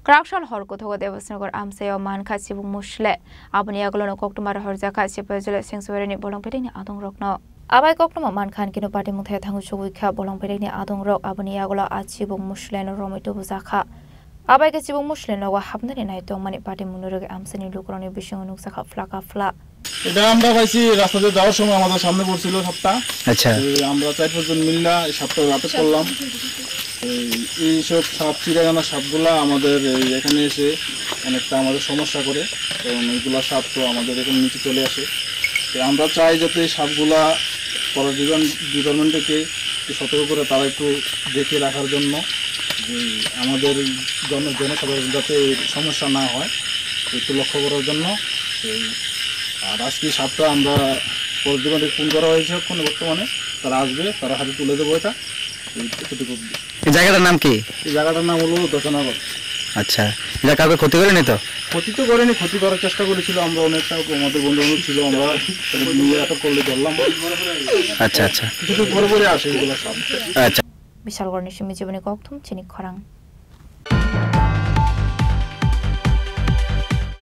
Krakshal hor kuthogo Devasnagar amsayo manka sibung musle abani aglono koktumar horjaka sipajle sengswereni bolongpedini adong rokno abai koktuma mankhan kinu party muthe thangu chugikha bolongpedini adong rok abani aglo achibung musleno romito buzakha abai ke sibung musleno wa habnani naitong mani party munurege amsani lukroni bishong nuksakha flaka fla এটা আমরা পাইছি রাস্তাতে যাওয়ার সময় আমাদের সামনে পড়ছিল সাপটা। আচ্ছা, আমরা 4-5 জন মিললা সাপটা আটক করলাম। এই সব সাপ চিড়াগানা সাপগুলা আমাদের এখানে এসে অনেকটা আমাদের সমস্যা করে, কারণ এইগুলা সাপ তো আমাদের এখানে নিচে চলে আসে। তো আমরা চাই যাতে সাপগুলা ডিপার্টমেন্টকে সতর্ক করে তারা একটু দেখে রাখার জন্য, আমাদের জনসাধারণ যাতে সমস্যা না হয় একটু লক্ষ্য করার জন্য। আর আজকে সাপটা আমরা ডিপার্টমেন্টে ফোন করা হয়েছে, এখন বর্তমানে তারা আসবে, তারা হাতে তুলে দেবো। এটা এই জায়গাটার নাম কি? এই জায়গাটার নাম হলো দশনাগর। আচ্ছা, এটা কাউকে ক্ষতি করেনি তো? ক্ষতি তো করেনি, ক্ষতি করার চেষ্টা করেছিল। আমরা অনেকটা আমাদের বন্ধু বান্ধব ছিল, আমরা নিয়ে আটক করলে ধরলাম। আচ্ছা আচ্ছা, কিছু পরে আসে এগুলো সব। আচ্ছা। বিশালগড় নিশিমি জীবনী কক্থম চিনি খরাং।